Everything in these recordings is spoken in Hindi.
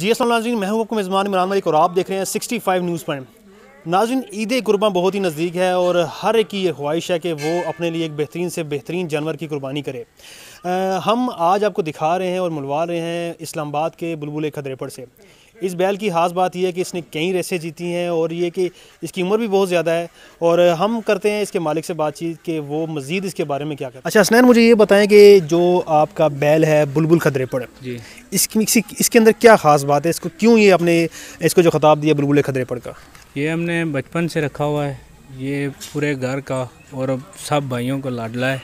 जी अस्सलाम नाज़रीन, मैं हूं आपको मेज़बान इमरान मलिक और आप देख रहे हैं 65 न्यूज़ पॉइंट। नाज़रीन, ईद कुर्बान बहुत ही नज़दीक है और हर एक की ये ख्वाहिश है कि वो अपने लिए एक बेहतरीन से बेहतरीन जानवर की कुर्बानी करे। हम आज आपको दिखा रहे हैं और मिलवा रहे हैं इस्लामाबाद के बुलबुल खदरेपड़ से। इस बैल की ख़ास बात यह है कि इसने कई रेसें जीती हैं और ये कि इसकी उम्र भी बहुत ज़्यादा है। और हम करते हैं इसके मालिक से बातचीत कि वो मज़ीद इसके बारे में क्या करते हैं। अच्छा हसनैन, मुझे ये बताएं कि जो आपका बैल है बुलबुल खदरेपड़ जी, इसके अंदर क्या ख़ास बात है? इसको क्यों ये आपने इसको जो ख़िताब दिया बुलबुल खदरेपड़ का? ये हमने बचपन से रखा हुआ है, ये पूरे घर का और सब भाइयों को लाडला है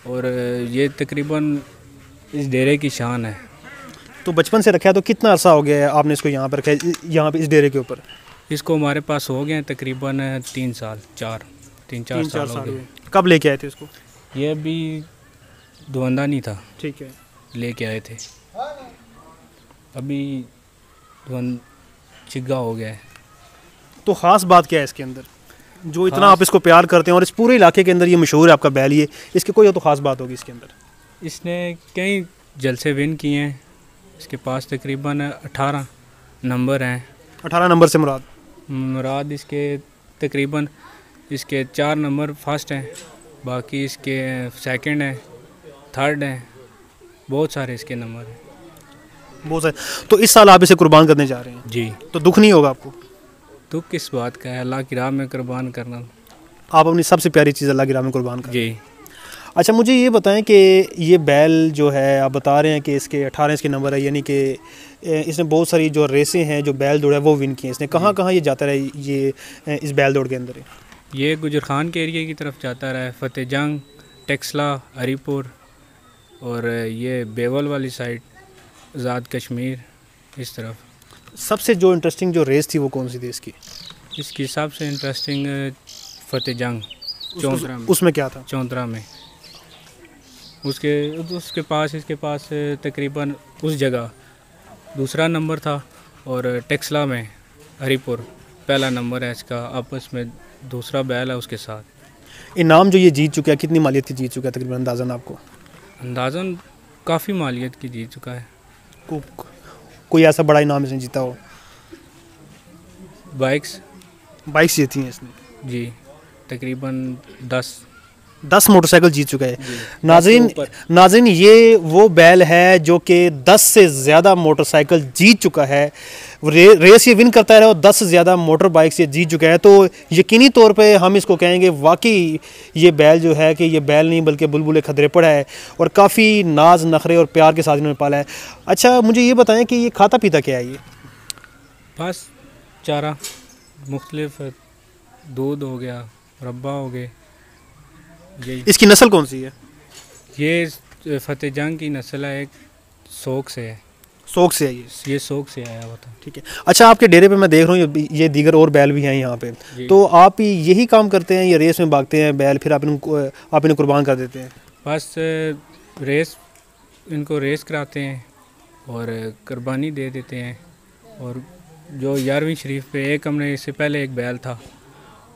और ये तकरीबन इस डेरे की शान है। तो बचपन से रखा है, तो कितना अर्सा हो गया है आपने इसको यहाँ पर रखा है, यहाँ पे इस डेरे के ऊपर? इसको हमारे पास हो गए तकरीबन 3 साल, 3-4 साल हो गए। कब लेके आए थे इसको? ये अभी धुआंधा नहीं था, ठीक है, लेके आए थे, अभी चिग्गा हो गया है। तो ख़ास बात क्या है इसके अंदर जो इतना आप इसको प्यार करते हैं और इस पूरे इलाके के अंदर ये मशहूर है आपका बैल? ये इसके कोई तो ख़ास बात होगी इसके अंदर। इसने कई जलसे विन किए हैं, इसके पास तकरीबन 18 नंबर हैं। 18 नंबर से मुराद इसके तकरीबन इसके 4 नंबर फर्स्ट हैं, बाकी इसके सेकंड हैं, थर्ड हैं, बहुत सारे इसके नंबर हैं, बहुत सारे। तो इस साल आप इसे कुर्बान करने जा रहे हैं जी, तो दुख नहीं होगा आपको? दुख किस बात का है, अल्लाह की राह में कुर्बान करना। आप अपनी सबसे प्यारी चीज़ अल्लाह की राह में कुर्बान कर जी। अच्छा, मुझे ये बताएं कि ये बैल जो है आप बता रहे हैं कि इसके 18 इसके नंबर है, यानी कि इसने बहुत सारी जो रेसें हैं जो बैल दौड़ है वो विन की हैं। इसने कहाँ कहाँ ये जाता रहा ये इस बैल दौड़ के अंदर? ये गुजर खान के एरिया की तरफ जाता रहा है, फतेह जंग, टेक्सला, हरीपुर और ये बेवल वाली साइड, आज़ाद कश्मीर, इस तरफ। सबसे जो इंटरेस्टिंग जो रेस थी वो कौन सी थी इसकी? इसकी सबसे इंटरेस्टिंग फतेह जंग चौंतरा में। उसमें क्या था? चौंतरा में उसके पास इसके पास तकरीबन उस जगह दूसरा नंबर था और टेक्सला में हरीपुर पहला नंबर है इसका, आपस में दूसरा बैल है उसके साथ। इनाम जो ये जीत चुका है कितनी मालियत की जीत चुका है तकरीबन अंदाज़न आपको? अंदाज़न काफ़ी मालियत की जीत चुका है। कोई ऐसा बड़ा इनाम इसने जीता हो? बाइक्स जीती हैं इसने जी, तकरीबन 10 मोटरसाइकिल जीत चुका है। नाज़रीन, ये वो बैल है जो कि 10 से ज़्यादा मोटरसाइकिल जीत चुका है। रेस ये विन करता रहा और 10 से ज़्यादा मोटर बाइक्स ये जीत चुका है। तो यकीनी तौर पे हम इसको कहेंगे वाकई ये बैल जो है कि ये बैल नहीं बल्कि बुलबुल खदरेपड़ है और काफ़ी नाज नखरे और प्यार के साथ इन्होंने पाला है। अच्छा, मुझे ये बताएं कि ये खाता पीता क्या है? ये बस चारा मुख्तलिफ, दूध हो गया, रब्बा हो गए। इसकी नस्ल कौन सी है? ये फतेह जंग की नस्ल है, एक सोख से है। सोख से है ये सोख से आया हुआ था। ठीक है। अच्छा, आपके डेरे पे मैं देख रहा हूँ ये दीगर और बैल भी हैं यहाँ पे, तो आप यही काम करते हैं, ये रेस में भागते हैं बैल फिर आप इन्हें कुर्बान कर देते हैं? बस इनको रेस कराते हैं और कुर्बानी दे देते हैं। और जो 11वीं शरीफ पे एक हमने इससे पहले एक बैल था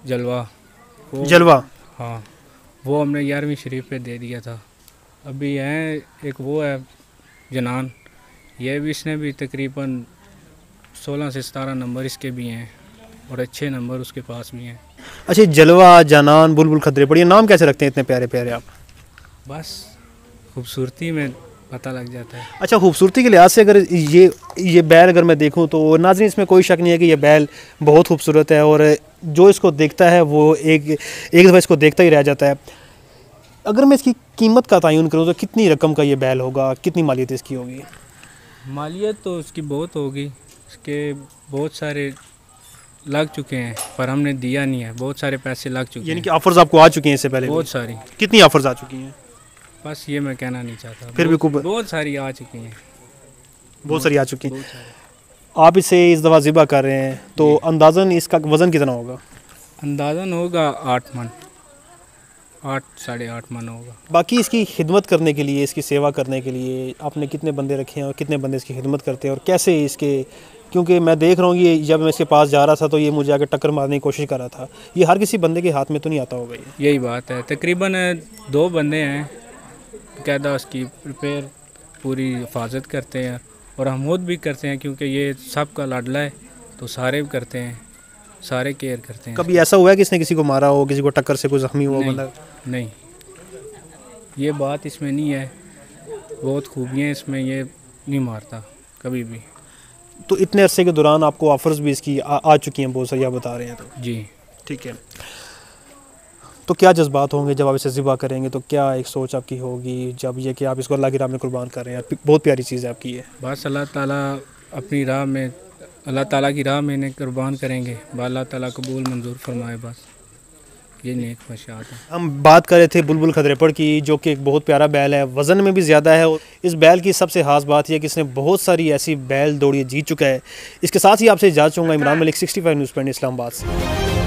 जलवा, हाँ, वो हमने 11वीं शरीफ पे दे दिया था। अभी है एक वो है जनान, ये भी इसने भी तकरीबन 16 से 17 नंबर इसके भी हैं और अच्छे नंबर उसके पास भी हैं। अच्छा, जलवा, जनान, बुलबुल खदरेपड़, ये नाम कैसे रखते हैं इतने प्यारे प्यारे आप? बस खूबसूरती में पता लग जाता है। अच्छा, खूबसूरती के लिहाज से अगर ये बैल अगर मैं देखूं तो नाज़रीन इसमें कोई शक नहीं है कि ये बैल बहुत खूबसूरत है और जो इसको देखता है वो एक दफ़ा इसको देखता ही रह जाता है। अगर मैं इसकी कीमत का तयन करूँ तो कितनी रकम का ये बैल होगा, कितनी मालियत इसकी होगी? मालियत तो इसकी बहुत होगी, इसके बहुत सारे लग चुके हैं पर हमने दिया नहीं है, बहुत सारे पैसे लग चुके हैं। यानी कि ऑफर्स आपको आ चुकी हैं इससे पहले? बहुत सारी। कितनी ऑफर्स आ चुकी हैं? बस ये मैं कहना नहीं चाहता, फिर भी बहुत सारी आ चुकी हैं। बहुत सारी आ चुकी हैं। आप इसे इस दफ़ा ज़िबा कर रहे हैं तो अंदाज़न इसका वज़न कितना होगा? अंदाज़न होगा 8 मन, 8-8.5 मन होगा। बाकी इसकी खिदमत करने के लिए, इसकी सेवा करने के लिए आपने कितने बंदे रखे हैं और कितने बंदे इसकी खिदमत करते हैं और कैसे इसके? क्योंकि मैं देख रहा हूँ ये जब मैं इसके पास जा रहा था तो ये मुझे आगे टक्कर मारने की कोशिश कर रहा था। ये हर किसी बंदे के हाथ में तो नहीं आता होगा ये? यही बात है, तकरीबन 2 बंदे हैं बाकायदा उसकी प्रिपेयर पूरी हिफाजत करते हैं और हम खुद भी करते हैं, क्योंकि ये सबका लाडला है तो सारे भी करते हैं, सारे केयर करते हैं। कभी ऐसा हुआ है कि इसने किसी को मारा हो, किसी को टक्कर से कोई जख्मी हुआ नहीं, बंदा? नहीं, ये बात इसमें नहीं है, बहुत खूबियाँ इसमें, ये नहीं मारता कभी भी। तो इतने अरसे के दौरान आपको ऑफर्स भी इसकी आ चुकी हैं बहुत सारी, आप बता रहे हैं तो? जी। ठीक है। तो क्या जज्बात होंगे जब आप इसे ज़िबा करेंगे? तो क्या एक सोच आपकी होगी जब ये कि आप इसको अल्लाह की राह में कुर्बान कर रहे हैं? बहुत प्यारी चीज़ है आपकी ये। बस अल्लाह ताला अपनी राह में, अल्लाह ताला की राह में इन्हें कुर्बान करेंगे, अल्लाह ताला कबूल मंजूर फरमाए, बस ये नेक ख्वाहिशात है। हम बात कर रहे थे बुलबुल खदरेपड़ की, जो कि एक बहुत प्यारा बैल है, वज़न में भी ज़्यादा है। और इस बैल की सबसे खास बात यह है कि इसने बहुत सारी ऐसी बैल दौड़ियाँ जीत चुका है। इसके साथ ही आपसे इजाज़त चाहूँगा। इमरान मलिक, 65 न्यूज़ पॉइंट, इस्लामाबाद से।